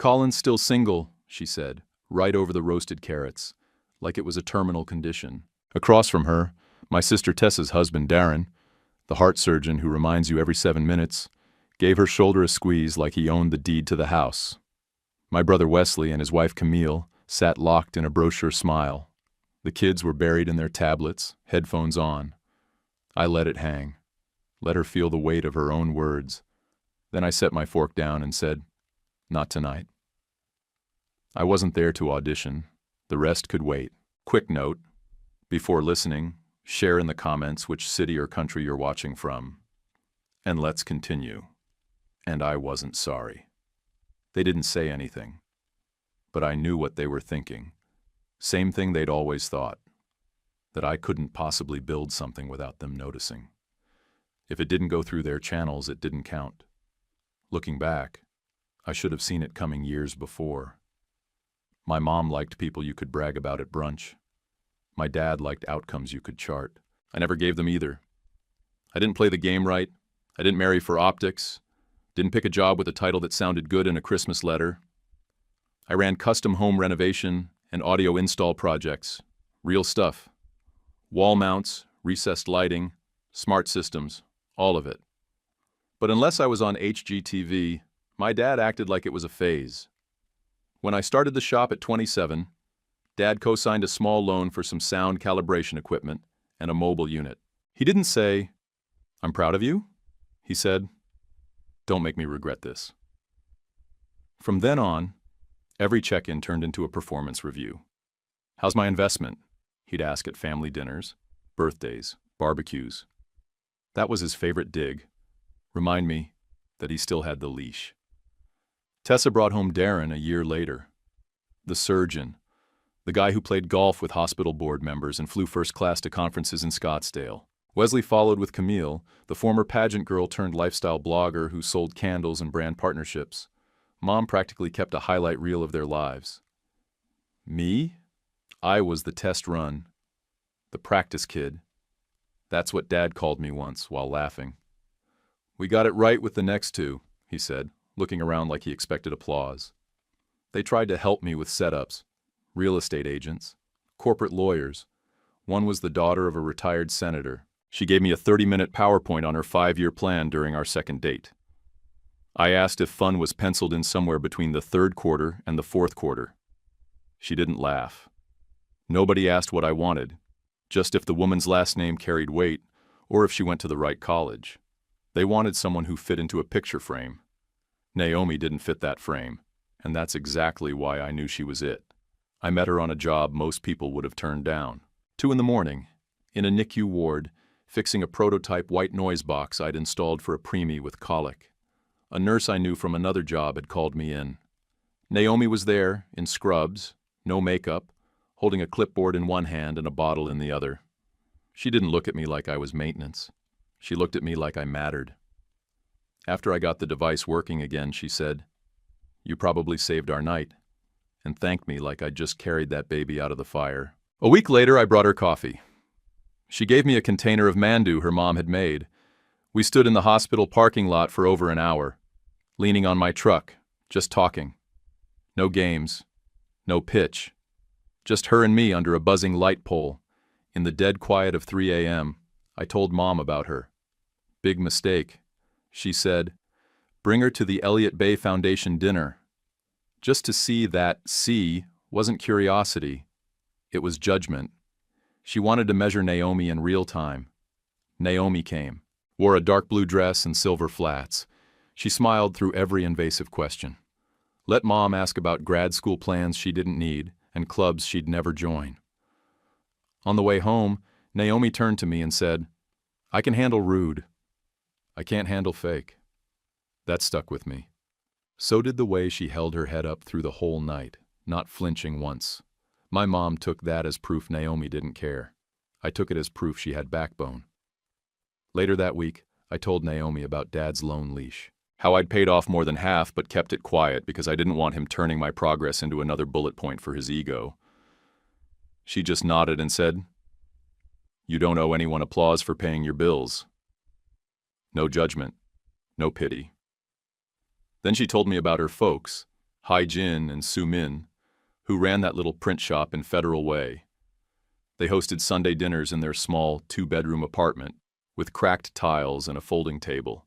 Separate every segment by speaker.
Speaker 1: "Colin's still single," she said, right over the roasted carrots, like it was a terminal condition. Across from her, my sister Tessa's husband, Darren, the heart surgeon who reminds you every 7 minutes, gave her shoulder a squeeze like he owned the deed to the house. My brother Wesley and his wife Camille sat locked in a brochure smile. The kids were buried in their tablets, headphones on. I let it hang, let her feel the weight of her own words. Then I set my fork down and said, "Not tonight." I wasn't there to audition. The rest could wait. Quick note: before listening, share in the comments which city or country you're watching from. And let's continue. And I wasn't sorry. They didn't say anything, but I knew what they were thinking. Same thing they'd always thought, that I couldn't possibly build something without them noticing. If it didn't go through their channels, it didn't count. Looking back, I should have seen it coming years before. My mom liked people you could brag about at brunch. My dad liked outcomes you could chart. I never gave them either. I didn't play the game right. I didn't marry for optics. Didn't pick a job with a title that sounded good in a Christmas letter. I ran custom home renovation and audio install projects. Real stuff. Wall mounts, recessed lighting, smart systems, all of it. But unless I was on HGTV, my dad acted like it was a phase. When I started the shop at 27, Dad co-signed a small loan for some sound calibration equipment and a mobile unit. He didn't say, "I'm proud of you." He said, "Don't make me regret this." From then on, every check-in turned into a performance review. "How's my investment?" he'd ask at family dinners, birthdays, barbecues. That was his favorite dig. Remind me that he still had the leash. Tessa brought home Darren a year later. The surgeon, the guy who played golf with hospital board members and flew first class to conferences in Scottsdale. Wesley followed with Camille, the former pageant girl turned lifestyle blogger who sold candles and brand partnerships. Mom practically kept a highlight reel of their lives. Me? I was the test run, the practice kid. That's what Dad called me once while laughing. "We got it right with the next two," he said, looking around like he expected applause. They tried to help me with setups. Real estate agents, corporate lawyers. One was the daughter of a retired senator. She gave me a 30-minute PowerPoint on her 5-year plan during our second date. I asked if fun was penciled in somewhere between the third quarter and the fourth quarter. She didn't laugh. Nobody asked what I wanted, just if the woman's last name carried weight or if she went to the right college. They wanted someone who fit into a picture frame. Naomi didn't fit that frame, and that's exactly why I knew she was it. I met her on a job most people would have turned down. 2 a.m, in a NICU ward, fixing a prototype white noise box I'd installed for a preemie with colic. A nurse I knew from another job had called me in. Naomi was there, in scrubs, no makeup, holding a clipboard in one hand and a bottle in the other. She didn't look at me like I was maintenance. She looked at me like I mattered. After I got the device working again, she said, "You probably saved our night," and thanked me like I'd just carried that baby out of the fire. A week later, I brought her coffee. She gave me a container of mandu her mom had made. We stood in the hospital parking lot for over an hour, leaning on my truck, just talking. No games, no pitch, just her and me under a buzzing light pole. In the dead quiet of 3 a.m., I told Mom about her. Big mistake. She said, "Bring her to the Elliott Bay Foundation dinner." Just to see that "see" wasn't curiosity. It was judgment. She wanted to measure Naomi in real time. Naomi came, wore a dark blue dress and silver flats. She smiled through every invasive question. Let Mom ask about grad school plans she didn't need and clubs she'd never join. On the way home, Naomi turned to me and said, "I can handle rude. I can't handle fake." That stuck with me. So did the way she held her head up through the whole night, not flinching once. My mom took that as proof Naomi didn't care. I took it as proof she had backbone. Later that week, I told Naomi about Dad's loan leash. How I'd paid off more than half but kept it quiet because I didn't want him turning my progress into another bullet point for his ego. She just nodded and said, "You don't owe anyone applause for paying your bills." No judgment, no pity. Then she told me about her folks, Hai Jin and Su Min, who ran that little print shop in Federal Way. They hosted Sunday dinners in their small two-bedroom apartment with cracked tiles and a folding table.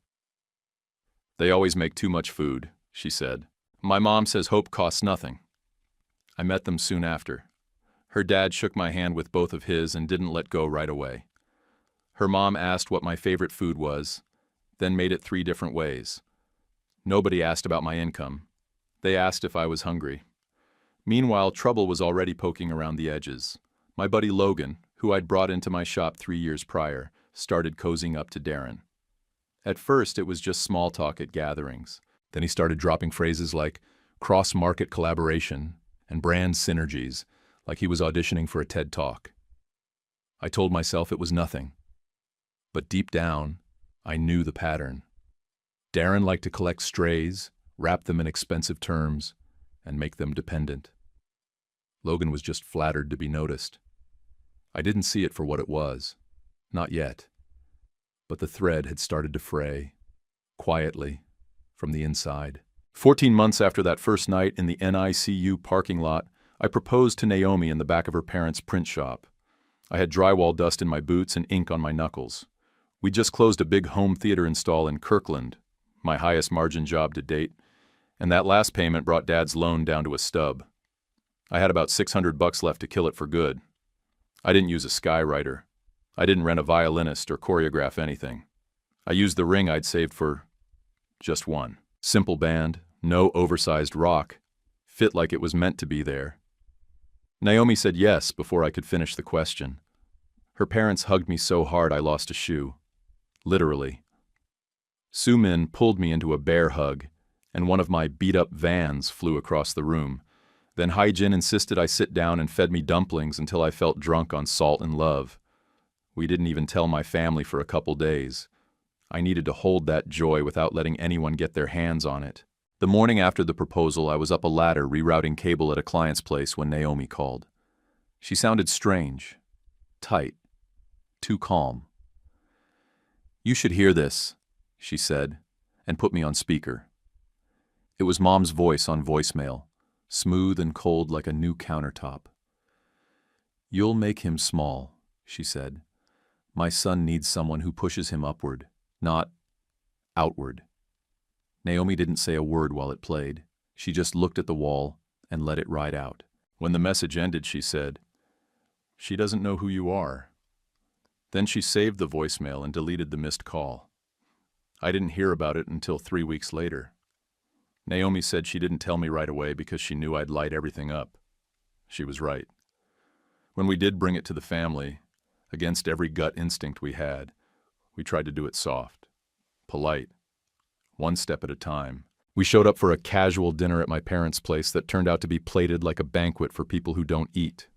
Speaker 1: "They always make too much food," she said. "My mom says hope costs nothing." I met them soon after. Her dad shook my hand with both of his and didn't let go right away. Her mom asked what my favorite food was, then made it 3 different ways. Nobody asked about my income. They asked if I was hungry. Meanwhile, trouble was already poking around the edges. My buddy Logan, who I'd brought into my shop 3 years prior, started cozying up to Darren. At first, it was just small talk at gatherings. Then he started dropping phrases like cross-market collaboration and brand synergies, like he was auditioning for a TED Talk. I told myself it was nothing. But deep down, I knew the pattern. Darren liked to collect strays, wrap them in expensive terms, and make them dependent. Logan was just flattered to be noticed. I didn't see it for what it was. Not yet. But the thread had started to fray, quietly, from the inside. 14 months after that first night in the NICU parking lot, I proposed to Naomi in the back of her parents' print shop. I had drywall dust in my boots and ink on my knuckles. We just closed a big home theater install in Kirkland, my highest margin job to date, and that last payment brought Dad's loan down to a stub. I had about $600 left to kill it for good. I didn't use a skywriter. I didn't rent a violinist or choreograph anything. I used the ring I'd saved for just one. Simple band, no oversized rock, fit like it was meant to be there. Naomi said yes before I could finish the question. Her parents hugged me so hard I lost a shoe. Literally. Su Min pulled me into a bear hug, and one of my beat-up vans flew across the room. Then Hai Jin insisted I sit down and fed me dumplings until I felt drunk on salt and love. We didn't even tell my family for a couple days. I needed to hold that joy without letting anyone get their hands on it. The morning after the proposal, I was up a ladder rerouting cable at a client's place when Naomi called. She sounded strange, tight, too calm. "You should hear this," she said, and put me on speaker. It was Mom's voice on voicemail, smooth and cold like a new countertop. "You'll make him small," she said. "My son needs someone who pushes him upward, not outward." Naomi didn't say a word while it played. She just looked at the wall and let it ride out. When the message ended, she said, "She doesn't know who you are." Then she saved the voicemail and deleted the missed call. I didn't hear about it until 3 weeks later. Naomi said she didn't tell me right away because she knew I'd light everything up. She was right. When we did bring it to the family, against every gut instinct we had, we tried to do it soft, polite, one step at a time. We showed up for a casual dinner at my parents' place that turned out to be plated like a banquet for people who don't eat.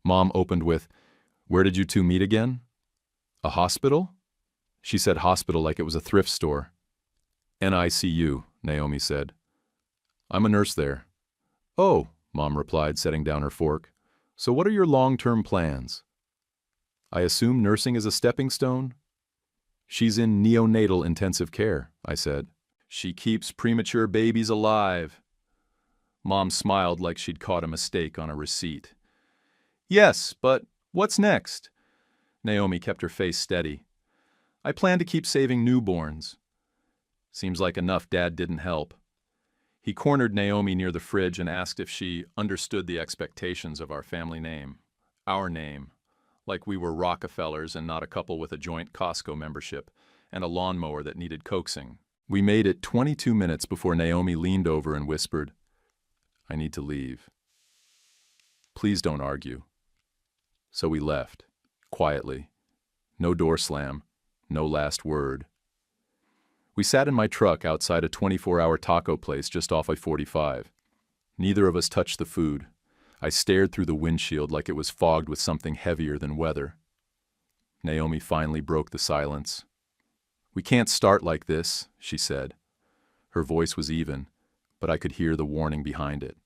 Speaker 1: Mom opened with, "Where did you two meet again?" "A hospital?" She said hospital like it was a thrift store. "NICU," Naomi said. "I'm a nurse there." "Oh," Mom replied, setting down her fork. "So what are your long-term plans?" "I assume nursing is a stepping stone?" "She's in neonatal intensive care," I said. "She keeps premature babies alive." Mom smiled like she'd caught a mistake on a receipt. "Yes, but what's next?" Naomi kept her face steady. "I plan to keep saving newborns." Seems like enough Dad didn't help. He cornered Naomi near the fridge and asked if she understood the expectations of our family name. Our name. Like we were Rockefellers and not a couple with a joint Costco membership and a lawnmower that needed coaxing. We made it 22 minutes before Naomi leaned over and whispered, "I need to leave. Please don't argue." So we left, quietly. No door slam, no last word. We sat in my truck outside a 24-hour taco place just off I-45. Neither of us touched the food. I stared through the windshield like it was fogged with something heavier than weather. Naomi finally broke the silence. "We can't start like this," she said. Her voice was even, but I could hear the warning behind it.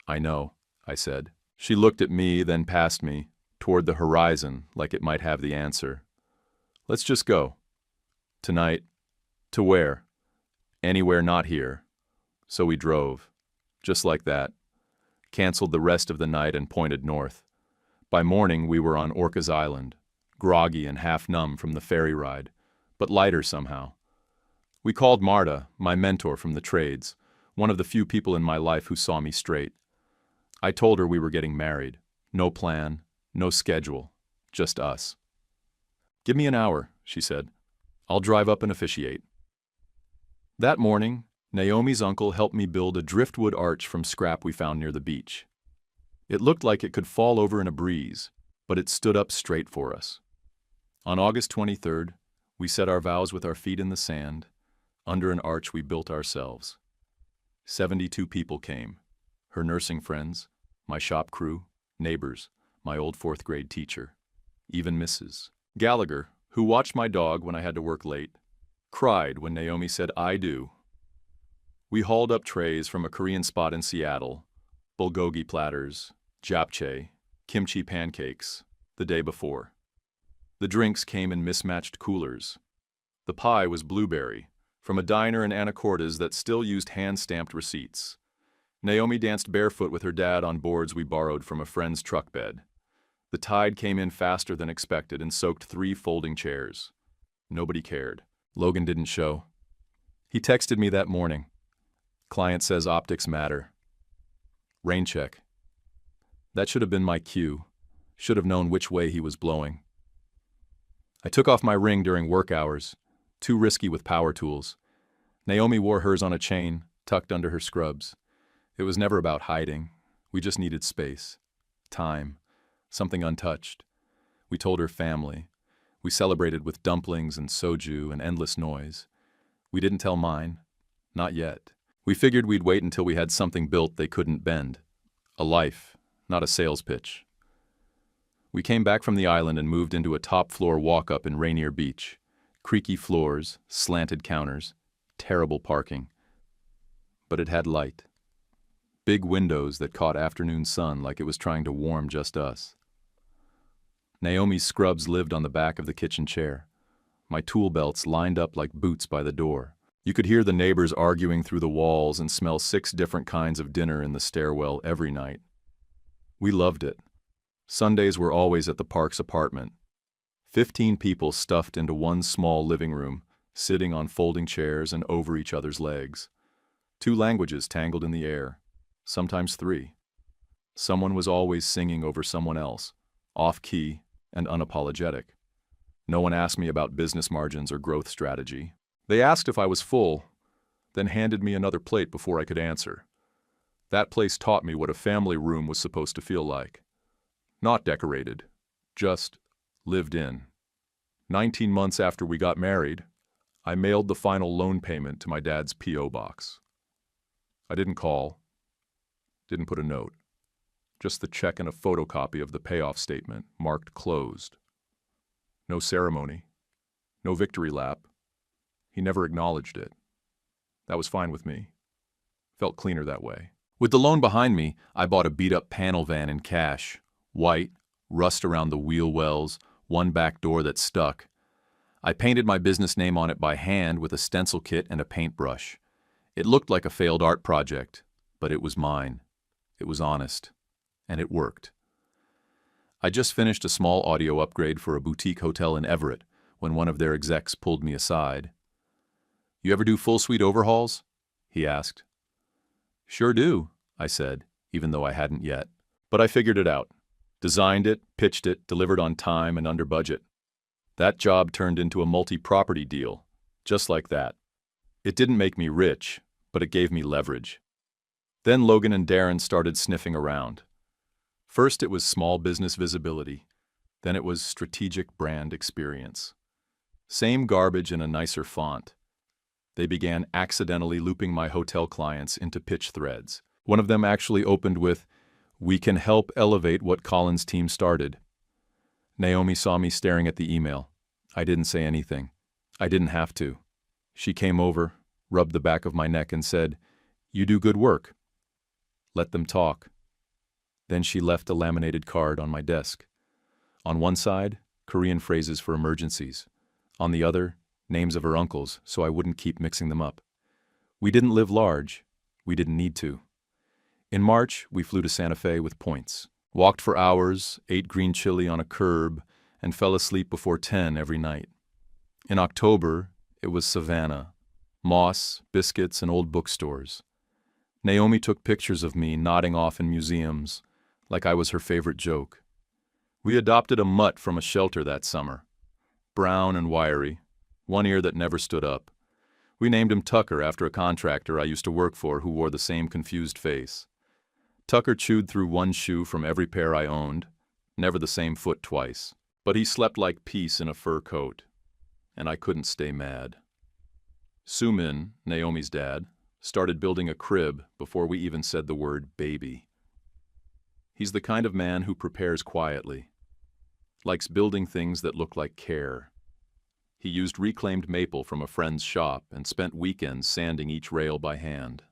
Speaker 1: "I know," I said. She looked at me, then past me, toward the horizon like it might have the answer. "Let's just go." "Tonight." "To where?" "Anywhere not here." So we drove. Just like that. Canceled the rest of the night and pointed north. By morning, we were on Orcas Island, groggy and half-numb from the ferry ride, but lighter somehow. We called Marta, my mentor from the trades, one of the few people in my life who saw me straight. I told her we were getting married. No plan, no schedule, just us. "Give me an hour," she said. "I'll drive up and officiate." That morning, Naomi's uncle helped me build a driftwood arch from scrap we found near the beach. It looked like it could fall over in a breeze, but it stood up straight for us. On August 23rd, we set our vows with our feet in the sand, under an arch we built ourselves. 72 people came, her nursing friends, my shop crew, neighbors, my old fourth-grade teacher, even Mrs. Gallagher, who watched my dog when I had to work late, cried when Naomi said, "I do." We hauled up trays from a Korean spot in Seattle, bulgogi platters, japchae, kimchi pancakes, the day before. The drinks came in mismatched coolers. The pie was blueberry, from a diner in Anacortes that still used hand-stamped receipts. Naomi danced barefoot with her dad on boards we borrowed from a friend's truck bed. The tide came in faster than expected and soaked 3 folding chairs. Nobody cared. Logan didn't show. He texted me that morning. "Client says optics matter. Rain check." That should have been my cue. Should have known which way he was blowing. I took off my ring during work hours, too risky with power tools. Naomi wore hers on a chain, tucked under her scrubs. It was never about hiding. We just needed space, time, something untouched. We told her family. We celebrated with dumplings and soju and endless noise. We didn't tell mine. Not yet. We figured we'd wait until we had something built they couldn't bend. A life, not a sales pitch. We came back from the island and moved into a top-floor walk-up in Rainier Beach. Creaky floors, slanted counters, terrible parking. But it had light. Big windows that caught afternoon sun like it was trying to warm just us. Naomi's scrubs lived on the back of the kitchen chair. My tool belts lined up like boots by the door. You could hear the neighbors arguing through the walls and smell 6 different kinds of dinner in the stairwell every night. We loved it. Sundays were always at the Parks apartment. 15 people stuffed into one small living room, sitting on folding chairs and over each other's legs. 2 languages tangled in the air, sometimes 3. Someone was always singing over someone else, off-key and unapologetic. No one asked me about business margins or growth strategy. They asked if I was full, then handed me another plate before I could answer. That place taught me what a family room was supposed to feel like. Not decorated, just lived in. 19 months after we got married, I mailed the final loan payment to my dad's P.O. box. I didn't call, didn't put a note, just the check and a photocopy of the payoff statement marked closed. No ceremony, no victory lap. He never acknowledged it. That was fine with me. Felt cleaner that way. With the loan behind me, I bought a beat-up panel van in cash. White, rust around the wheel wells, one back door that stuck. I painted my business name on it by hand with a stencil kit and a paintbrush. It looked like a failed art project, but it was mine. It was honest. And it worked. I just finished a small audio upgrade for a boutique hotel in Everett when one of their execs pulled me aside. "You ever do full suite overhauls?" he asked. "Sure do," I said, even though I hadn't yet. But I figured it out. Designed it, pitched it, delivered on time and under budget. That job turned into a multi-property deal, just like that. It didn't make me rich, but it gave me leverage. Then Logan and Darren started sniffing around. First it was small business visibility, then it was strategic brand experience. Same garbage in a nicer font. They began accidentally looping my hotel clients into pitch threads. One of them actually opened with, "We can help elevate what Colin's team started." Naomi saw me staring at the email. I didn't say anything. I didn't have to. She came over, rubbed the back of my neck and said, "You do good work. Let them talk." Then she left a laminated card on my desk. On one side, Korean phrases for emergencies. On the other, names of her uncles, so I wouldn't keep mixing them up. We didn't live large. We didn't need to. In March, we flew to Santa Fe with points. Walked for hours, ate green chili on a curb, and fell asleep before 10 every night. In October, it was Savannah, moss, biscuits, and old bookstores. Naomi took pictures of me nodding off in museums, like I was her favorite joke. We adopted a mutt from a shelter that summer. Brown and wiry, one ear that never stood up. We named him Tucker after a contractor I used to work for who wore the same confused face. Tucker chewed through one shoe from every pair I owned, never the same foot twice. But he slept like peace in a fur coat, and I couldn't stay mad. Sumin, Naomi's dad, started building a crib before we even said the word baby. He's the kind of man who prepares quietly, likes building things that look like care. He used reclaimed maple from a friend's shop and spent weekends sanding each rail by hand.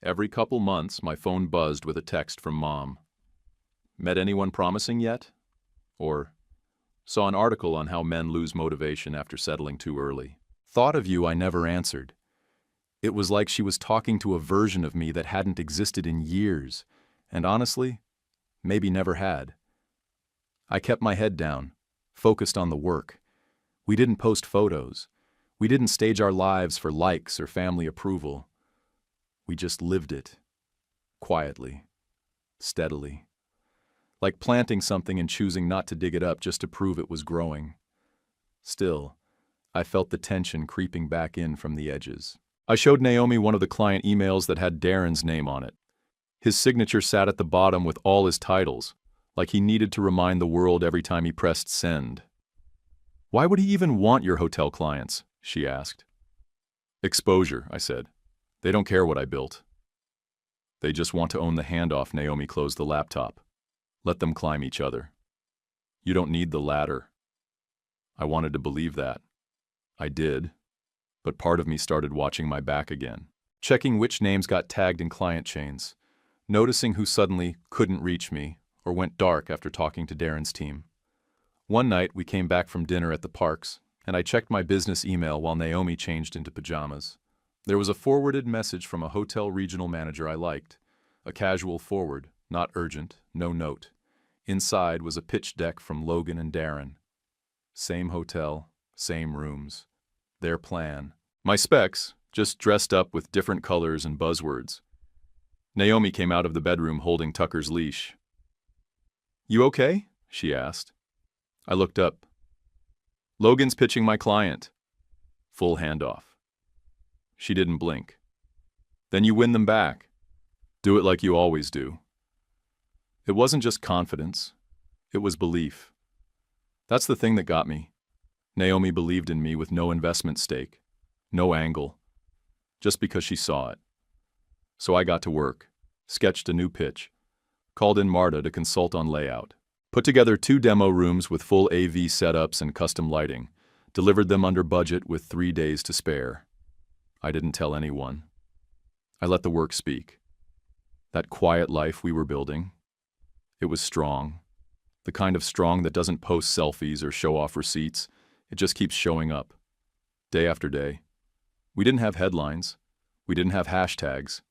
Speaker 1: Every couple months, my phone buzzed with a text from Mom. Met anyone promising yet? Or, saw an article on how men lose motivation after settling too early. Thought of you I never answered. It was like she was talking to a version of me that hadn't existed in years, and honestly, maybe never had. I kept my head down, focused on the work. We didn't post photos. We didn't stage our lives for likes or family approval. We just lived it. Quietly. Steadily. Like planting something and choosing not to dig it up just to prove it was growing. Still, I felt the tension creeping back in from the edges. I showed Naomi one of the client emails that had Darren's name on it. His signature sat at the bottom with all his titles, like he needed to remind the world every time he pressed send. Why would he even want your hotel clients? She asked. Exposure, I said. They don't care what I built. They just want to own the handoff. Naomi closed the laptop. Let them climb each other. You don't need the ladder. I wanted to believe that. I did, but part of me started watching my back again, checking which names got tagged in client chains, noticing who suddenly couldn't reach me or went dark after talking to Darren's team. One night, we came back from dinner at the Parks, and I checked my business email while Naomi changed into pajamas. There was a forwarded message from a hotel regional manager I liked. A casual forward, not urgent, no note. Inside was a pitch deck from Logan and Darren. Same hotel, same rooms. Their plan. My specs, just dressed up with different colors and buzzwords. Naomi came out of the bedroom holding Tucker's leash. You okay? She asked. I looked up. Logan's pitching my client. Full handoff. She didn't blink. Then you win them back. Do it like you always do. It wasn't just confidence. It was belief. That's the thing that got me. Naomi believed in me with no investment stake, no angle, just because she saw it. So I got to work, sketched a new pitch, called in Marta to consult on layout, put together 2 demo rooms with full AV setups and custom lighting, delivered them under budget with 3 days to spare. I didn't tell anyone. I let the work speak. That quiet life we were building, it was strong. The kind of strong that doesn't post selfies or show off receipts. It just keeps showing up, day after day. We didn't have headlines. We didn't have hashtags.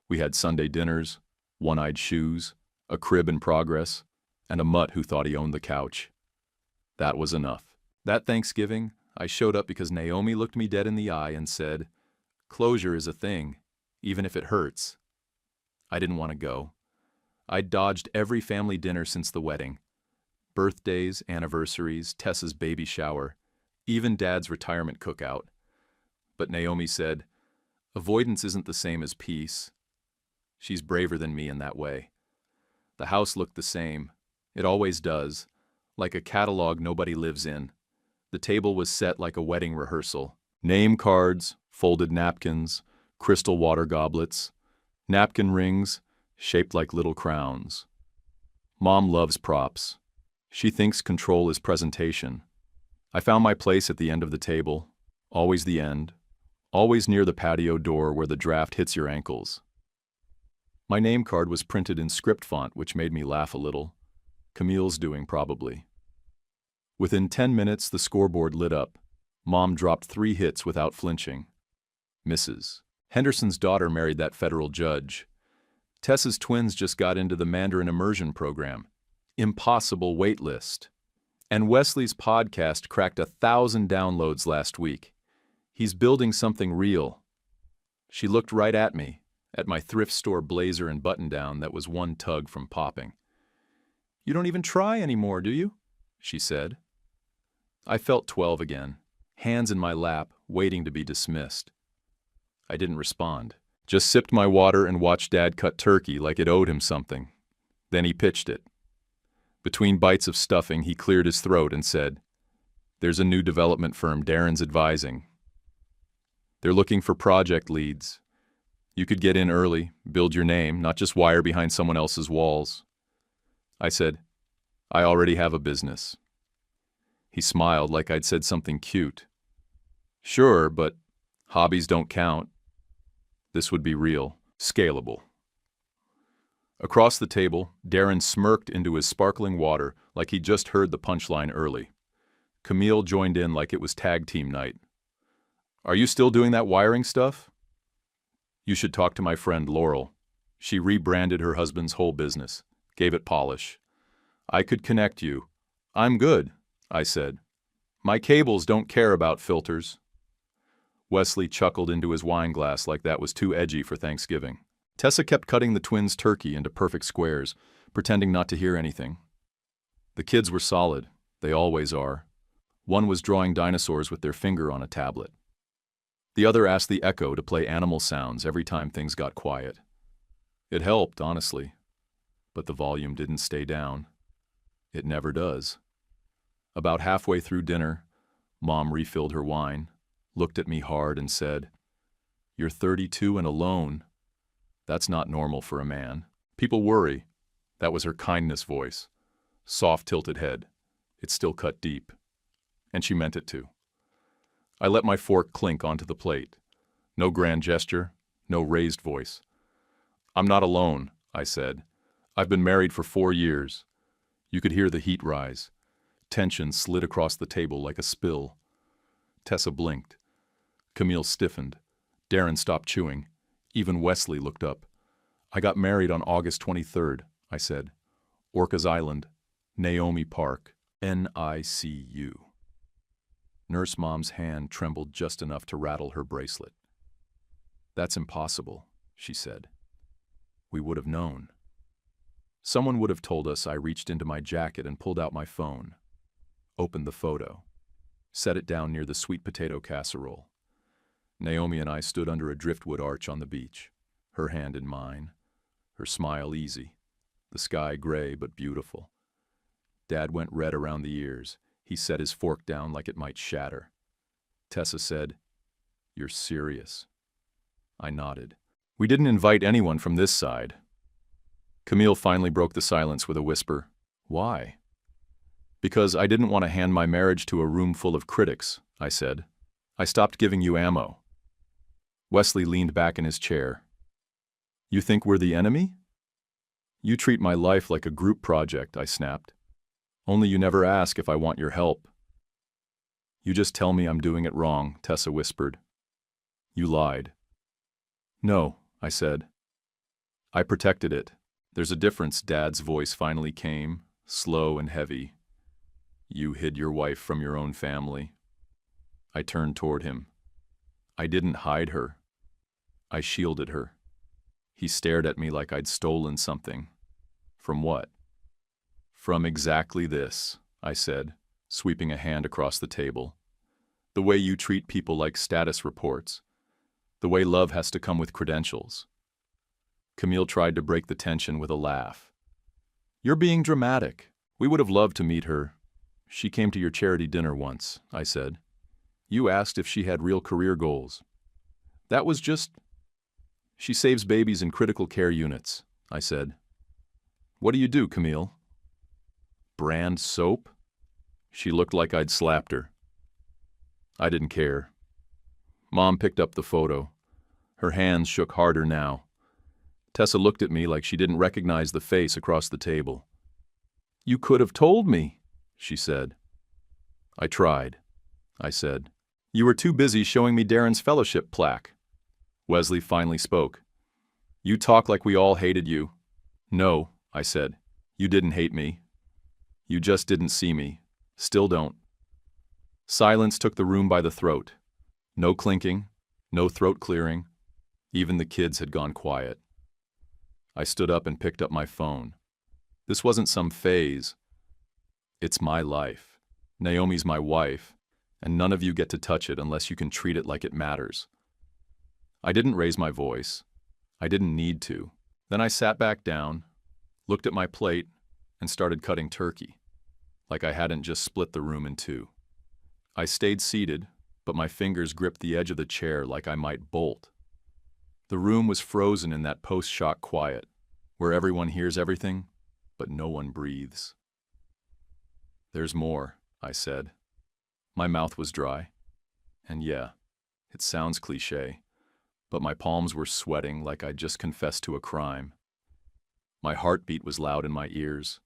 Speaker 1: We had Sunday dinners, one-eyed shoes, a crib in progress, and a mutt who thought he owned the couch. That was enough. That Thanksgiving, I showed up because Naomi looked me dead in the eye and said, "Closure is a thing, even if it hurts." I didn't want to go. I'd dodged every family dinner since the wedding. Birthdays, anniversaries, Tessa's baby shower, even Dad's retirement cookout. But Naomi said, avoidance isn't the same as peace. She's braver than me in that way. The house looked the same. It always does, like a catalog nobody lives in. The table was set like a wedding rehearsal. Name cards, folded napkins, crystal water goblets, napkin rings shaped like little crowns. Mom loves props. She thinks control is presentation. I found my place at the end of the table, always the end, always near the patio door where the draft hits your ankles. My name card was printed in script font, which made me laugh a little. Camille's doing, probably. Within 10 minutes, the scoreboard lit up. Mom dropped 3 hits without flinching. Mrs. Henderson's daughter married that federal judge. Tessa's twins just got into the Mandarin immersion program. Impossible wait list. And Wesley's podcast cracked 1,000 downloads last week. He's building something real. She looked right at me, at my thrift store blazer and button-down that was one tug from popping. "You don't even try anymore, do you?" she said. I felt 12 again, hands in my lap, waiting to be dismissed. I didn't respond, just sipped my water and watched Dad cut turkey like it owed him something. Then he pitched it. Between bites of stuffing, he cleared his throat and said, "There's a new development firm Darren's advising. They're looking for project leads. You could get in early, build your name, not just wire behind someone else's walls." I said, "I already have a business." He smiled like I'd said something cute. "Sure, but hobbies don't count. This would be real, scalable." Across the table, Darren smirked into his sparkling water like he'd just heard the punchline early. Camille joined in like it was tag team night. "Are you still doing that wiring stuff?" "You should talk to my friend Laurel. She rebranded her husband's whole business, gave it polish. I could connect you." "I'm good," I said. "My cables don't care about filters." Wesley chuckled into his wine glass like that was too edgy for Thanksgiving. Tessa kept cutting the twins' turkey into perfect squares, pretending not to hear anything. The kids were solid. They always are. One was drawing dinosaurs with their finger on a tablet. The other asked the Echo to play animal sounds every time things got quiet. It helped, honestly. But the volume didn't stay down. It never does. About halfway through dinner, Mom refilled her wine, looked at me hard and said, "You're 32 and alone. That's not normal for a man. People worry." That was her kindness voice. Soft tilted head. It still cut deep. And she meant it to. I let my fork clink onto the plate. No grand gesture, no raised voice. "I'm not alone," I said. "I've been married for 4 years." You could hear the heat rise. Tension slid across the table like a spill. Tessa blinked. Camille stiffened. Darren stopped chewing. Even Wesley looked up. "I got married on August 23rd, I said. "Orcas Island, Naomi Park, NICU. Nurse Mom's hand trembled just enough to rattle her bracelet. "That's impossible," she said. "We would have known." Someone would have told us. I reached into my jacket and pulled out my phone. Opened the photo. Set it down near the sweet potato casserole. Naomi and I stood under a driftwood arch on the beach, her hand in mine, her smile easy, the sky gray but beautiful. Dad went red around the ears. He set his fork down like it might shatter. Tessa said, "You're serious?" I nodded. "We didn't invite anyone from this side." Camille finally broke the silence with a whisper. "Why?" "Because I didn't want to hand my marriage to a room full of critics," I said. "I stopped giving you ammo." Wesley leaned back in his chair. "You think we're the enemy?" "You treat my life like a group project," I snapped. "Only you never ask if I want your help." "You just tell me I'm doing it wrong," Tessa whispered. "You lied." "No," I said. "I protected it. There's a difference." Dad's voice finally came, slow and heavy. "You hid your wife from your own family." I turned toward him. "I didn't hide her. I shielded her." He stared at me like I'd stolen something. "From what?" "From exactly this," I said, sweeping a hand across the table. "The way you treat people like status reports. The way love has to come with credentials." Camille tried to break the tension with a laugh. "You're being dramatic. We would have loved to meet her. She came to your charity dinner once," I said. "You asked if she had real career goals. That was just—" "She saves babies in critical care units," I said. "What do you do, Camille?" "Brand soap?" She looked like I'd slapped her. I didn't care. Mom picked up the photo. Her hands shook harder now. Tessa looked at me like she didn't recognize the face across the table. "You could have told me," she said. "I tried," I said. "You were too busy showing me Darren's fellowship plaque." Wesley finally spoke. You talk like we all hated you. No, I said. You didn't hate me. You just didn't see me. Still don't. Silence took the room by the throat. No clinking, no throat clearing. Even the kids had gone quiet. I stood up and picked up my phone. This wasn't some phase. It's my life. Naomi's my wife, and none of you get to touch it unless you can treat it like it matters. I didn't raise my voice. I didn't need to. Then I sat back down, looked at my plate, and started cutting turkey, like I hadn't just split the room in two. I stayed seated, but my fingers gripped the edge of the chair like I might bolt. The room was frozen in that post-shock quiet, where everyone hears everything, but no one breathes. There's more, I said. My mouth was dry. And yeah, it sounds cliché, but my palms were sweating like I'd just confessed to a crime. My heartbeat was loud in my ears.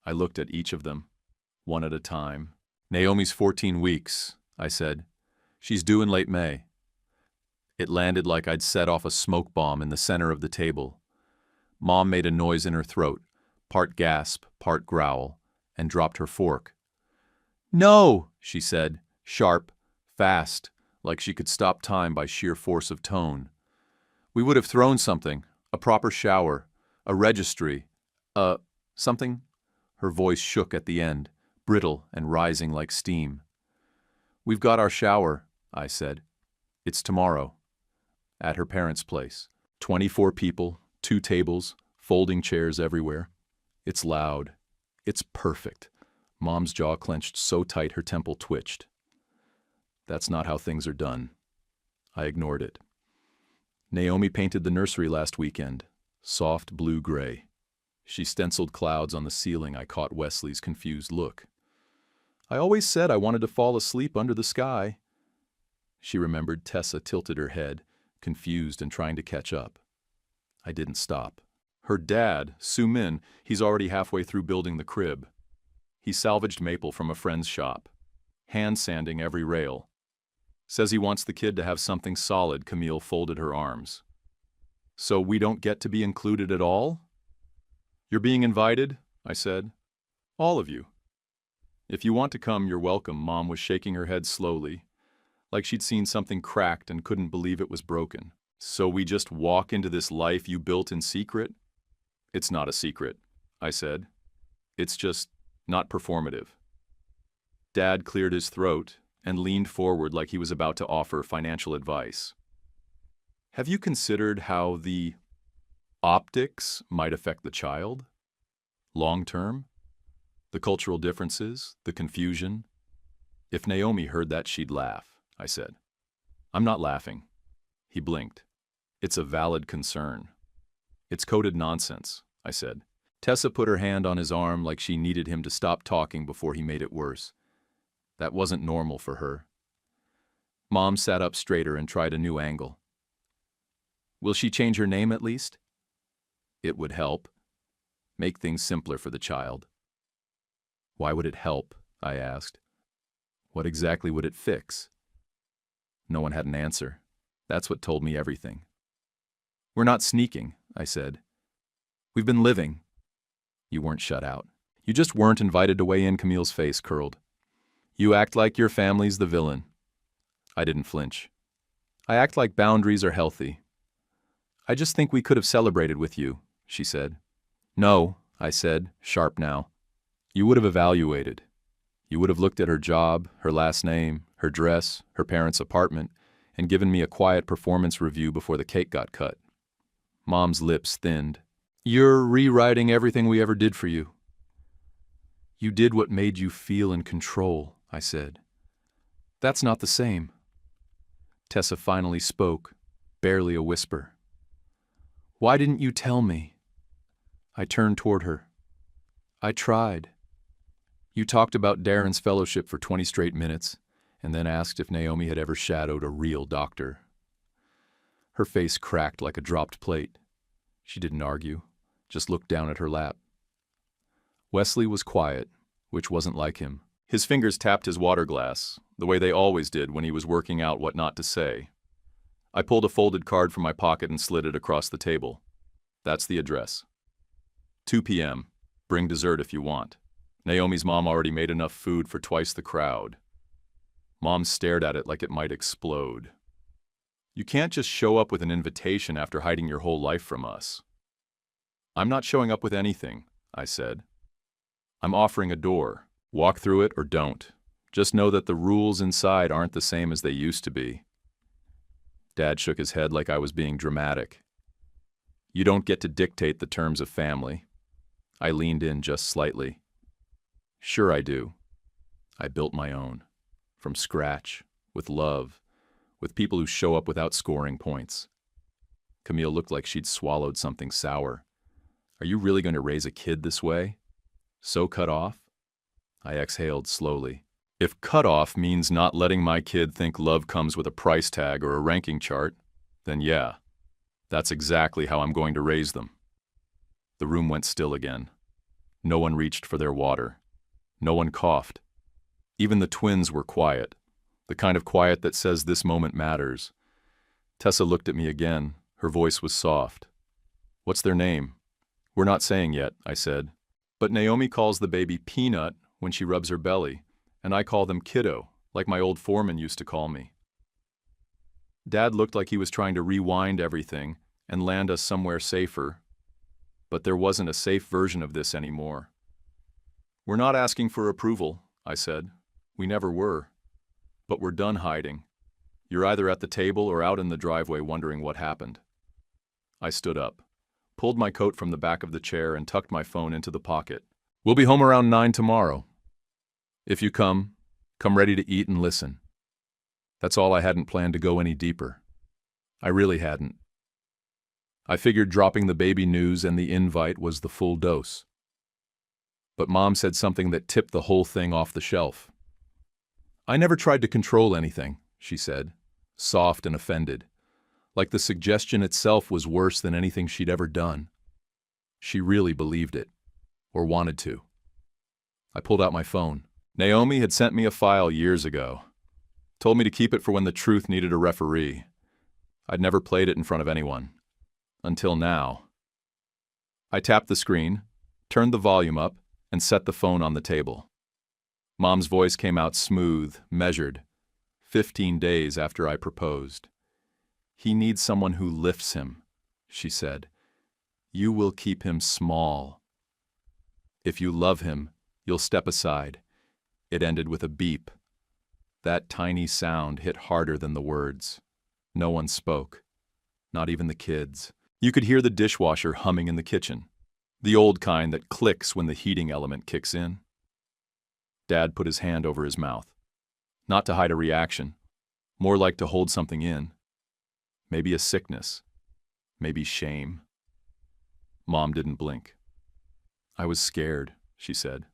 Speaker 1: I looked at each of them, one at a time. Naomi's 14 weeks, I said. She's due in late May. It landed like I'd set off a smoke bomb in the center of the table. Mom made a noise in her throat, part gasp, part growl, and dropped her fork. No, she said, sharp, fast, like she could stop time by sheer force of tone. We would have thrown something, a proper shower, a registry, something? Her voice shook at the end, brittle and rising like steam. We've got our shower, I said. It's tomorrow. At her parents' place. 24 people, 2 tables, folding chairs everywhere. It's loud. It's perfect. Mom's jaw clenched so tight her temple twitched. That's not how things are done. I ignored it. Naomi painted the nursery last weekend, soft blue-gray. She stenciled clouds on the ceiling. I caught Wesley's confused look. I always said I wanted to fall asleep under the sky. She remembered. Tessa tilted her head, confused and trying to catch up. I didn't stop. Her dad, Sue Min, he's already halfway through building the crib. He salvaged maple from a friend's shop, hand-sanding every rail. Says he wants the kid to have something solid. Camille folded her arms. So we don't get to be included at all? You're being invited, I said. All of you. If you want to come, you're welcome. Mom was shaking her head slowly, like she'd seen something cracked and couldn't believe it was broken. So we just walk into this life you built in secret? It's not a secret, I said. It's just not performative. Dad cleared his throat and leaned forward like he was about to offer financial advice. Have you considered how the optics might affect the child? Long term? The cultural differences, the confusion? If Naomi heard that, she'd laugh, I said. I'm not laughing. He blinked. It's a valid concern. It's coded nonsense, I said. Tessa put her hand on his arm like she needed him to stop talking before he made it worse. That wasn't normal for her. Mom sat up straighter and tried a new angle. Will she change her name at least? It would help. Make things simpler for the child. Why would it help? I asked. What exactly would it fix? No one had an answer. That's what told me everything. We're not sneaking, I said. We've been living. You weren't shut out. You just weren't invited to weigh in. Camille's face curled. You act like your family's the villain. I didn't flinch. I act like boundaries are healthy. I just think we could have celebrated with you, she said. No, I said, sharp now. You would have evaluated. You would have looked at her job, her last name, her dress, her parents' apartment, and given me a quiet performance review before the cake got cut. Mom's lips thinned. You're rewriting everything we ever did for you. You did what made you feel in control, I said. That's not the same. Tessa finally spoke, barely a whisper. Why didn't you tell me? I turned toward her. I tried. You talked about Darren's fellowship for 20 straight minutes, and then asked if Naomi had ever shadowed a real doctor. Her face cracked like a dropped plate. She didn't argue, just looked down at her lap. Wesley was quiet, which wasn't like him. His fingers tapped his water glass, the way they always did when he was working out what not to say. I pulled a folded card from my pocket and slid it across the table. That's the address. 2 p.m. Bring dessert if you want. Naomi's mom already made enough food for twice the crowd. Mom stared at it like it might explode. You can't just show up with an invitation after hiding your whole life from us. I'm not showing up with anything, I said. I'm offering a door. Walk through it or don't. Just know that the rules inside aren't the same as they used to be. Dad shook his head like I was being dramatic. You don't get to dictate the terms of family. I leaned in just slightly. Sure I do. I built my own. From scratch, with love, with people who show up without scoring points. Camille looked like she'd swallowed something sour. Are you really going to raise a kid this way? So cut off? I exhaled slowly. If cut off means not letting my kid think love comes with a price tag or a ranking chart, then yeah, that's exactly how I'm going to raise them. The room went still again. No one reached for their water. No one coughed. Even the twins were quiet, the kind of quiet that says this moment matters. Tessa looked at me again. Her voice was soft. What's their name? We're not saying yet, I said. But Naomi calls the baby Peanut when she rubs her belly, and I call them Kiddo, like my old foreman used to call me. Dad looked like he was trying to rewind everything and land us somewhere safer, but there wasn't a safe version of this anymore. We're not asking for approval, I said. We never were. But we're done hiding. You're either at the table or out in the driveway wondering what happened. I stood up, pulled my coat from the back of the chair and tucked my phone into the pocket. We'll be home around 9 tomorrow. If you come ready to eat and listen. That's all. I hadn't planned to go any deeper. I really hadn't. I figured dropping the baby news and the invite was the full dose. But Mom said something that tipped the whole thing off the shelf. I never tried to control anything, she said, soft and offended, like the suggestion itself was worse than anything she'd ever done. She really believed it, or wanted to. I pulled out my phone. Naomi had sent me a file years ago. Told me to keep it for when the truth needed a referee. I'd never played it in front of anyone. Until now. I tapped the screen, turned the volume up, and set the phone on the table. Mom's voice came out smooth, measured, 15 days after I proposed. He needs someone who lifts him, she said. You will keep him small. If you love him, you'll step aside. It ended with a beep. That tiny sound hit harder than the words. No one spoke, not even the kids. You could hear the dishwasher humming in the kitchen, the old kind that clicks when the heating element kicks in. Dad put his hand over his mouth, not to hide a reaction, more like to hold something in. Maybe a sickness, maybe shame. Mom didn't blink. I was scared, she said.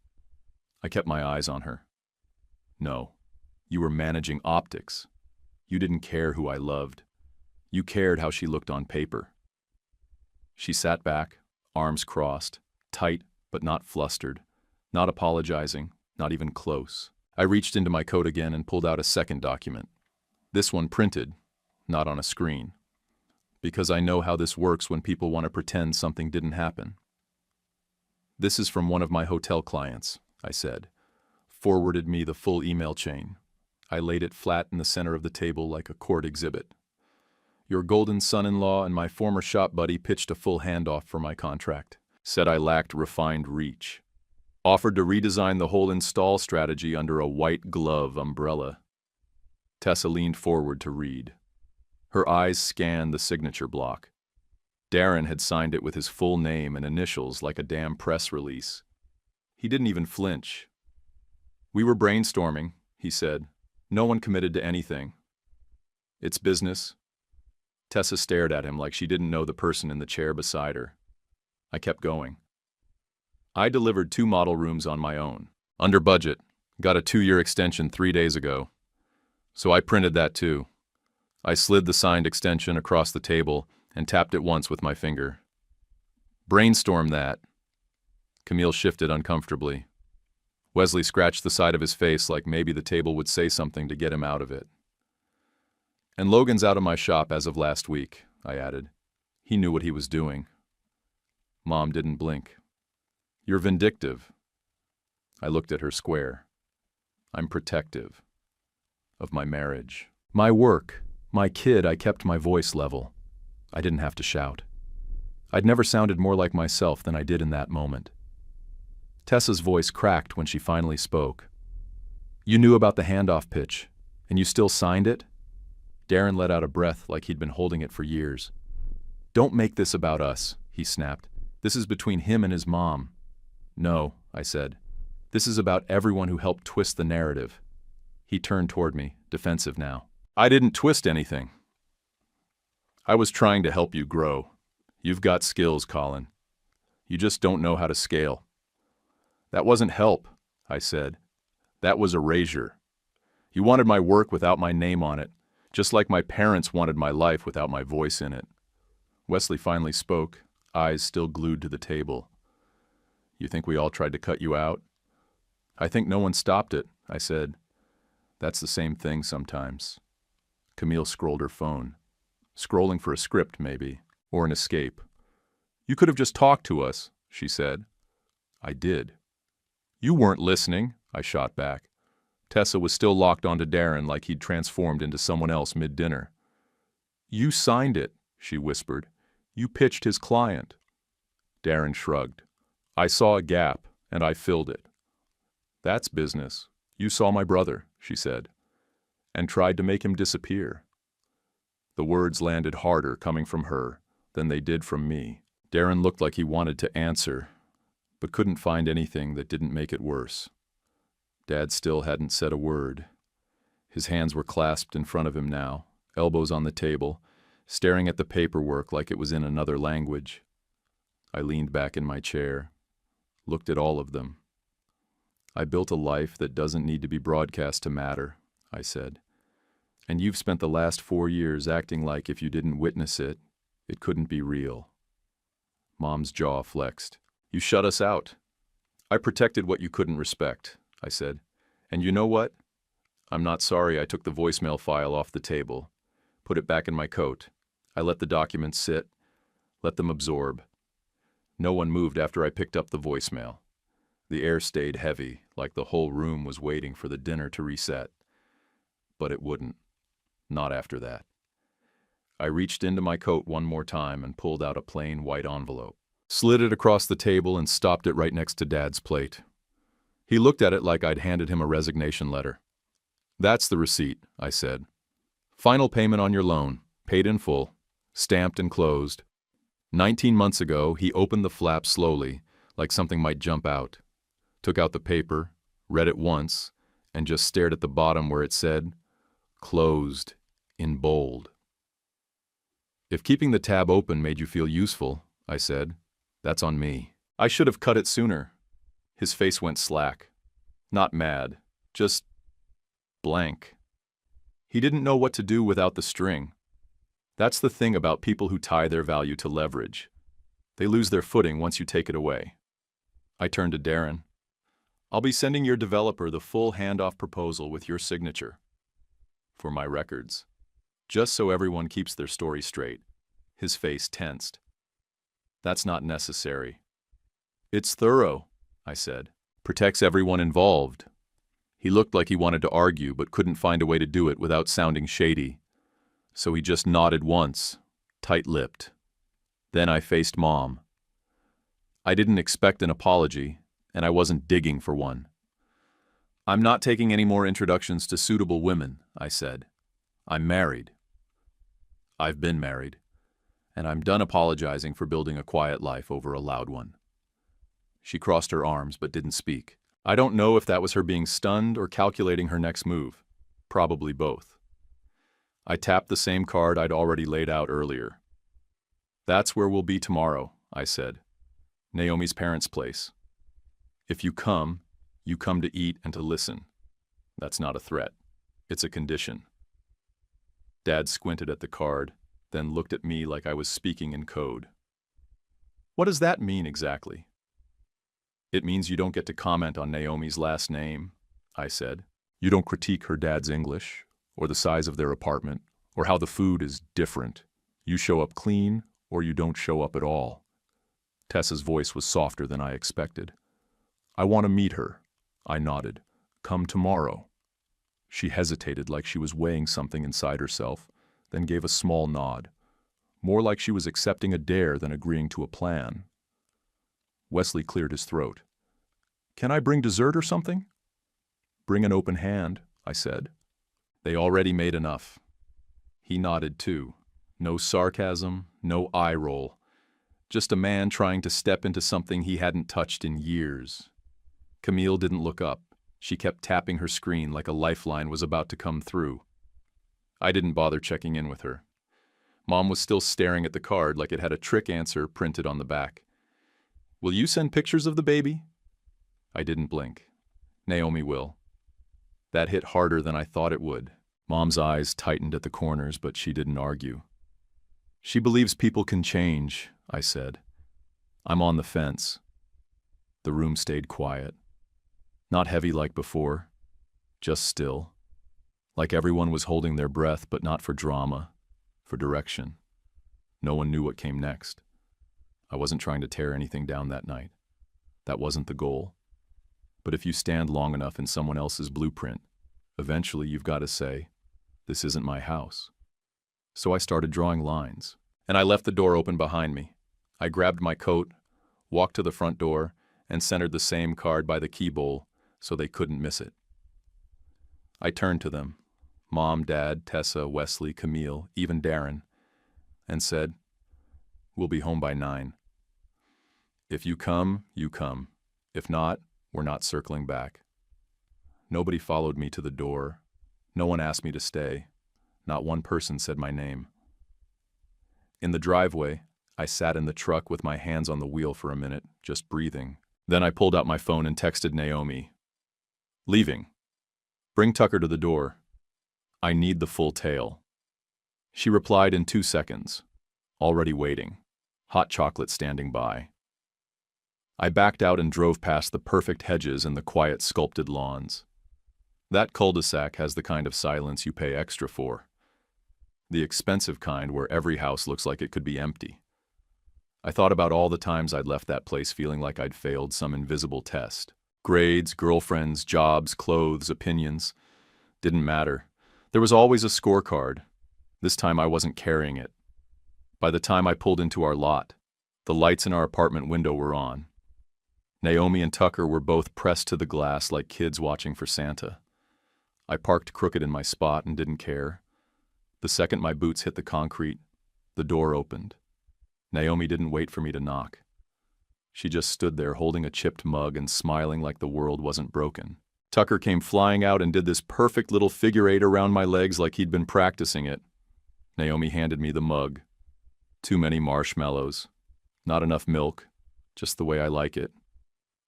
Speaker 1: I kept my eyes on her. No, you were managing optics. You didn't care who I loved. You cared how she looked on paper. She sat back, arms crossed, tight but not flustered, not apologizing, not even close. I reached into my coat again and pulled out a second document. This one printed, not on a screen. Because I know how this works when people want to pretend something didn't happen. This is from one of my hotel clients, I said. Forwarded me the full email chain. I laid it flat in the center of the table like a court exhibit. Your golden son-in-law and my former shop buddy pitched a full handoff for my contract. Said I lacked refined reach. Offered to redesign the whole install strategy under a white glove umbrella. Tessa leaned forward to read. Her eyes scanned the signature block. Darren had signed it with his full name and initials like a damn press release. He didn't even flinch. We were brainstorming, he said. No one committed to anything. It's business. Tessa stared at him like she didn't know the person in the chair beside her. I kept going. I delivered 2 model rooms on my own. Under budget. Got a 2-year extension 3 days ago. So I printed that too. I slid the signed extension across the table and tapped it once with my finger. Brainstorm that. Camille shifted uncomfortably. Wesley scratched the side of his face like maybe the table would say something to get him out of it. And Logan's out of my shop as of last week, I added. He knew what he was doing. Mom didn't blink. You're vindictive. I looked at her square. I'm protective. Of my marriage. My work. My kid. I kept my voice level. I didn't have to shout. I'd never sounded more like myself than I did in that moment. Tessa's voice cracked when she finally spoke. You knew about the handoff pitch, and you still signed it? Darren let out a breath like he'd been holding it for years. Don't make this about us, he snapped. This is between him and his mom. No, I said. This is about everyone who helped twist the narrative. He turned toward me, defensive now. I didn't twist anything. I was trying to help you grow. You've got skills, Colin. You just don't know how to scale. That wasn't help, I said. That was erasure. You wanted my work without my name on it, just like my parents wanted my life without my voice in it. Wesley finally spoke, eyes still glued to the table. You think we all tried to cut you out? I think no one stopped it, I said. That's the same thing sometimes. Camille scrolled her phone. Scrolling for a script, maybe, or an escape. You could have just talked to us, she said. I did. You weren't listening, I shot back. Tessa was still locked onto Darren like he'd transformed into someone else mid-dinner. You signed it, she whispered. You pitched his client. Darren shrugged. I saw a gap, and I filled it. That's business. You saw my brother, she said, and tried to make him disappear. The words landed harder coming from her than they did from me. Darren looked like he wanted to answer, but couldn't find anything that didn't make it worse. Dad still hadn't said a word. His hands were clasped in front of him now, elbows on the table, staring at the paperwork like it was in another language. I leaned back in my chair, looked at all of them. I built a life that doesn't need to be broadcast to matter, I said. And you've spent the last 4 years acting like if you didn't witness it, it couldn't be real. Mom's jaw flexed. You shut us out. I protected what you couldn't respect, I said. And you know what? I'm not sorry I took the voicemail file off the table, put it back in my coat. I let the documents sit, let them absorb. No one moved after I picked up the voicemail. The air stayed heavy, like the whole room was waiting for the dinner to reset. But it wouldn't. Not after that. I reached into my coat one more time and pulled out a plain white envelope. Slid it across the table and stopped it right next to Dad's plate. He looked at it like I'd handed him a resignation letter. That's the receipt, I said. Final payment on your loan, paid in full, stamped and closed. 19 months ago, he opened the flap slowly, like something might jump out. Took out the paper, read it once, and just stared at the bottom where it said, closed, in bold. If keeping the tab open made you feel useful, I said, that's on me. I should have cut it sooner. His face went slack. Not mad, just blank. He didn't know what to do without the string. That's the thing about people who tie their value to leverage. They lose their footing once you take it away. I turned to Darren. I'll be sending your developer the full handoff proposal with your signature. For my records. Just so everyone keeps their story straight. His face tensed. That's not necessary. It's thorough, I said. Protects everyone involved. He looked like he wanted to argue but couldn't find a way to do it without sounding shady. So he just nodded once, tight-lipped. Then I faced Mom. I didn't expect an apology, and I wasn't digging for one. I'm not taking any more introductions to suitable women, I said. I'm married. I've been married, and I'm done apologizing for building a quiet life over a loud one. She crossed her arms but didn't speak. I don't know if that was her being stunned or calculating her next move. Probably both. I tapped the same card I'd already laid out earlier. That's where we'll be tomorrow, I said. Naomi's parents' place. If you come to eat and to listen. That's not a threat. It's a condition. Dad squinted at the card, then looked at me like I was speaking in code. What does that mean exactly? It means you don't get to comment on Naomi's last name, I said. You don't critique her dad's English, or the size of their apartment, or how the food is different. You show up clean, or you don't show up at all. Tessa's voice was softer than I expected. I want to meet her. I nodded. Come tomorrow. She hesitated like she was weighing something inside herself, then gave a small nod, more like she was accepting a dare than agreeing to a plan. Wesley cleared his throat. Can I bring dessert or something? Bring an open hand, I said. They already made enough. He nodded too. No sarcasm, no eye roll. Just a man trying to step into something he hadn't touched in years. Camille didn't look up. She kept tapping her screen like a lifeline was about to come through. I didn't bother checking in with her. Mom was still staring at the card like it had a trick answer printed on the back. Will you send pictures of the baby? I didn't blink. Naomi will. That hit harder than I thought it would. Mom's eyes tightened at the corners, but she didn't argue. She believes people can change, I said. I'm on the fence. The room stayed quiet. Not heavy like before, just still. Like everyone was holding their breath, but not for drama, for direction. No one knew what came next. I wasn't trying to tear anything down that night. That wasn't the goal. But if you stand long enough in someone else's blueprint, eventually you've got to say, this isn't my house. So I started drawing lines, and I left the door open behind me. I grabbed my coat, walked to the front door, and centered the same card by the key bowl so they couldn't miss it. I turned to them, Mom, Dad, Tessa, Wesley, Camille, even Darren, and said, we'll be home by 9. If you come, you come. If not, we're not circling back. Nobody followed me to the door. No one asked me to stay. Not one person said my name. In the driveway, I sat in the truck with my hands on the wheel for a minute, just breathing. Then I pulled out my phone and texted Naomi. Leaving. Bring Tucker to the door. I need the full tale. She replied in 2 seconds. Already waiting. Hot chocolate standing by. I backed out and drove past the perfect hedges and the quiet sculpted lawns. That cul-de-sac has the kind of silence you pay extra for. The expensive kind where every house looks like it could be empty. I thought about all the times I'd left that place feeling like I'd failed some invisible test. Grades, girlfriends, jobs, clothes, opinions. Didn't matter. There was always a scorecard. This time I wasn't carrying it. By the time I pulled into our lot, the lights in our apartment window were on. Naomi and Tucker were both pressed to the glass like kids watching for Santa. I parked crooked in my spot and didn't care. The second my boots hit the concrete, the door opened. Naomi didn't wait for me to knock. She just stood there holding a chipped mug and smiling like the world wasn't broken. Tucker came flying out and did this perfect little figure 8 around my legs like he'd been practicing it. Naomi handed me the mug. Too many marshmallows. Not enough milk. Just the way I like it.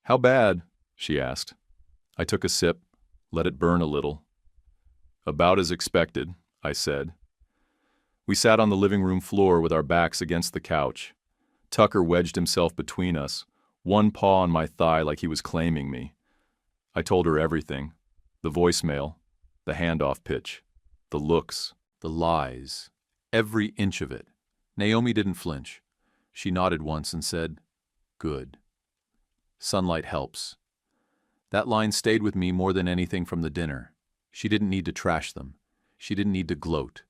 Speaker 1: How bad? She asked. I took a sip, let it burn a little. About as expected, I said. We sat on the living room floor with our backs against the couch. Tucker wedged himself between us, one paw on my thigh like he was claiming me. I told her everything. The voicemail, the handoff pitch, the looks, the lies, every inch of it. Naomi didn't flinch. She nodded once and said, "Good. Sunlight helps." That line stayed with me more than anything from the dinner. She didn't need to trash them. She didn't need to gloat.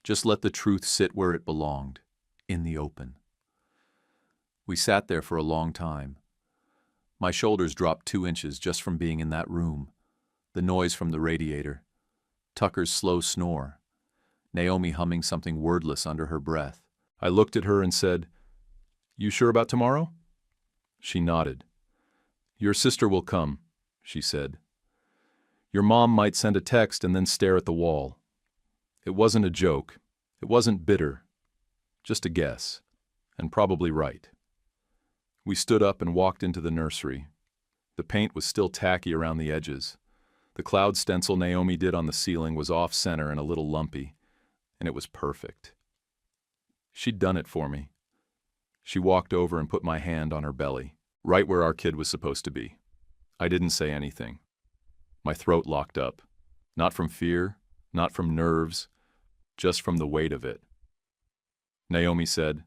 Speaker 1: Just let the truth sit where it belonged, in the open. We sat there for a long time. My shoulders dropped 2 inches just from being in that room. The noise from the radiator. Tucker's slow snore. Naomi humming something wordless under her breath. I looked at her and said, "You sure about tomorrow?" She nodded. "Your sister will come," she said. "Your mom might send a text and then stare at the wall." It wasn't a joke. It wasn't bitter. Just a guess. And probably right. We stood up and walked into the nursery. The paint was still tacky around the edges. The cloud stencil Naomi did on the ceiling was off-center and a little lumpy, and it was perfect. She'd done it for me. She walked over and put my hand on her belly, right where our kid was supposed to be. I didn't say anything. My throat locked up. Not from fear, not from nerves, just from the weight of it. Naomi said,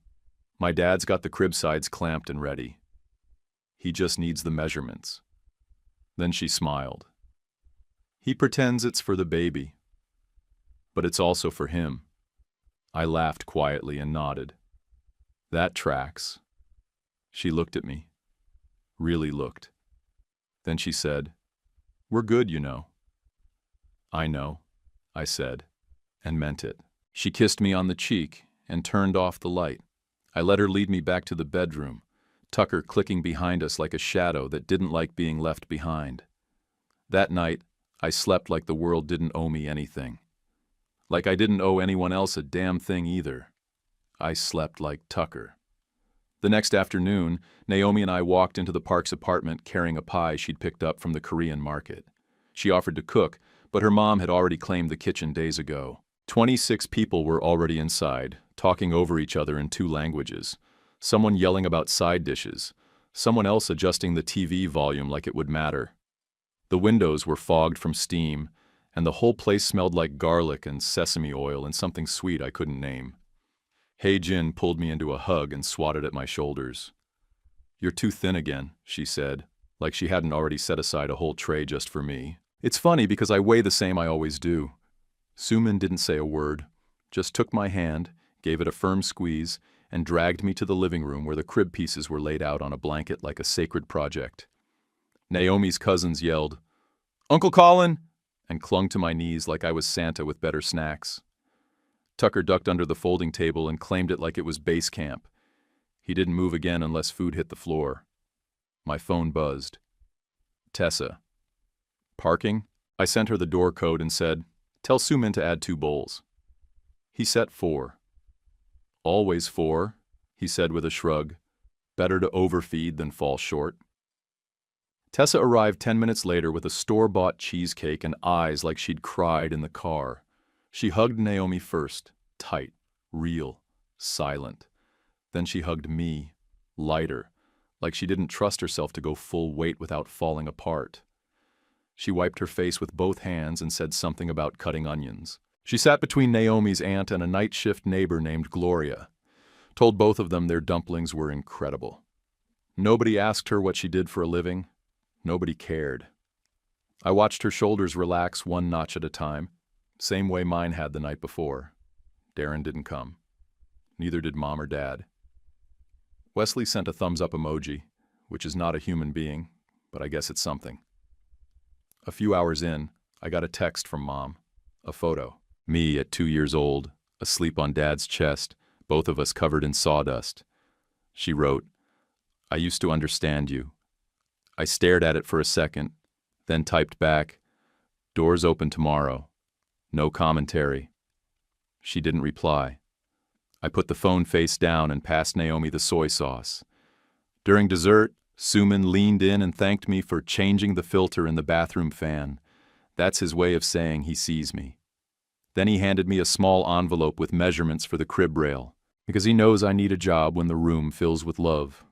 Speaker 1: My dad's got the crib sides clamped and ready. He just needs the measurements. Then she smiled. He pretends it's for the baby. But it's also for him. I laughed quietly and nodded. That tracks. She looked at me. Really looked. Then she said, "We're good, you know." "I know," I said, and meant it. She kissed me on the cheek and turned off the light. I let her lead me back to the bedroom, Tucker clicking behind us like a shadow that didn't like being left behind. That night, I slept like the world didn't owe me anything. Like I didn't owe anyone else a damn thing either. I slept like Tucker. The next afternoon, Naomi and I walked into the Parks apartment carrying a pie she'd picked up from the Korean market. She offered to cook, but her mom had already claimed the kitchen days ago. 26 people were already inside, talking over each other in 2 languages. Someone yelling about side dishes, someone else adjusting the TV volume like it would matter. The windows were fogged from steam, and the whole place smelled like garlic and sesame oil and something sweet I couldn't name. Hei-jin pulled me into a hug and swatted at my shoulders. "You're too thin again," she said, like she hadn't already set aside a whole tray just for me. It's funny because I weigh the same I always do. Sumin didn't say a word, just took my hand, gave it a firm squeeze, and dragged me to the living room where the crib pieces were laid out on a blanket like a sacred project. Naomi's cousins yelled, "Uncle Colin!" and clung to my knees like I was Santa with better snacks. Tucker ducked under the folding table and claimed it like it was base camp. He didn't move again unless food hit the floor. My phone buzzed. Tessa. Parking? I sent her the door code and said, "Tell Sumin to add 2 bowls." He set 4. "Always 4, he said with a shrug. Better to overfeed than fall short. Tessa arrived 10 minutes later with a store-bought cheesecake and eyes like she'd cried in the car. She hugged Naomi first, tight, real, silent. Then she hugged me, lighter, like she didn't trust herself to go full weight without falling apart. She wiped her face with both hands and said something about cutting onions. She sat between Naomi's aunt and a night shift neighbor named Gloria. Told both of them their dumplings were incredible. Nobody asked her what she did for a living. Nobody cared. I watched her shoulders relax 1 notch at a time, same way mine had the night before. Darren didn't come. Neither did Mom or Dad. Wesley sent a thumbs-up emoji, which is not a human being, but I guess it's something. A few hours in, I got a text from Mom. A photo. Me at 2 years old, asleep on Dad's chest, both of us covered in sawdust. She wrote, "I used to understand you." I stared at it for a second, then typed back, "Doors open tomorrow. No commentary." She didn't reply. I put the phone face down and passed Naomi the soy sauce. During dessert, Sumin leaned in and thanked me for changing the filter in the bathroom fan. That's his way of saying he sees me. Then he handed me a small envelope with measurements for the crib rail, because he knows I need a job when the room fills with love.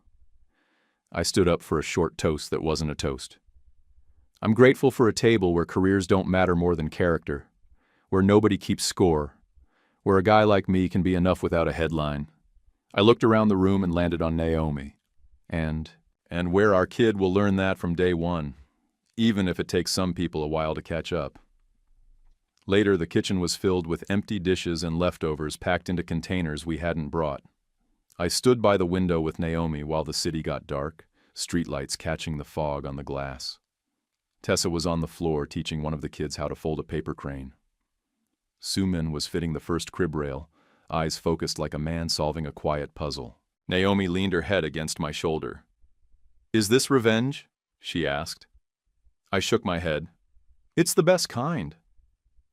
Speaker 1: I stood up for a short toast that wasn't a toast. I'm grateful for a table where careers don't matter more than character, where nobody keeps score, where a guy like me can be enough without a headline. I looked around the room and landed on Naomi. And where our kid will learn that from day one, even if it takes some people a while to catch up. Later, the kitchen was filled with empty dishes and leftovers packed into containers we hadn't brought. I stood by the window with Naomi while the city got dark, streetlights catching the fog on the glass. Tessa was on the floor teaching one of the kids how to fold a paper crane. Sumin was fitting the first crib rail, eyes focused like a man solving a quiet puzzle. Naomi leaned her head against my shoulder. "Is this revenge?" she asked. I shook my head. "It's the best kind."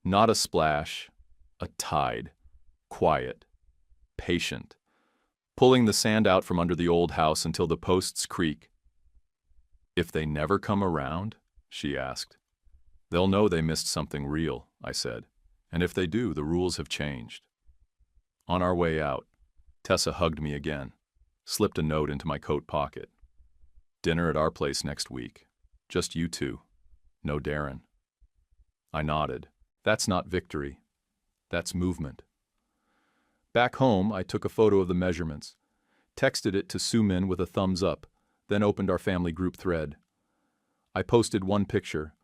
Speaker 1: Not a splash, a tide. Quiet. Patient. Pulling the sand out from under the old house until the posts creak. "If they never come around?" she asked. "They'll know they missed something real," I said. "And if they do, the rules have changed." On our way out, Tessa hugged me again, slipped a note into my coat pocket. "Dinner at our place next week. Just you two. No Darren." I nodded. That's not victory. That's movement. Back home, I took a photo of the measurements. Texted it to Sumin with a thumbs up, then opened our family group thread. I posted one picture,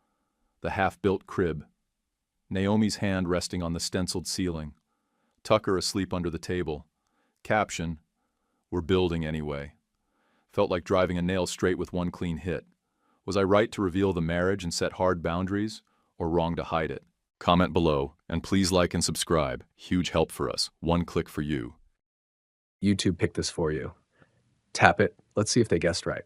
Speaker 1: the half-built crib. Naomi's hand resting on the stenciled ceiling. Tucker asleep under the table. Caption, "We're building anyway." Felt like driving a nail straight with one clean hit. Was I right to reveal the marriage and set hard boundaries, or wrong to hide it? Comment below, and please like and subscribe. Huge help for us. One click for you.
Speaker 2: YouTube picked this for you. Tap it. Let's see if they guessed right.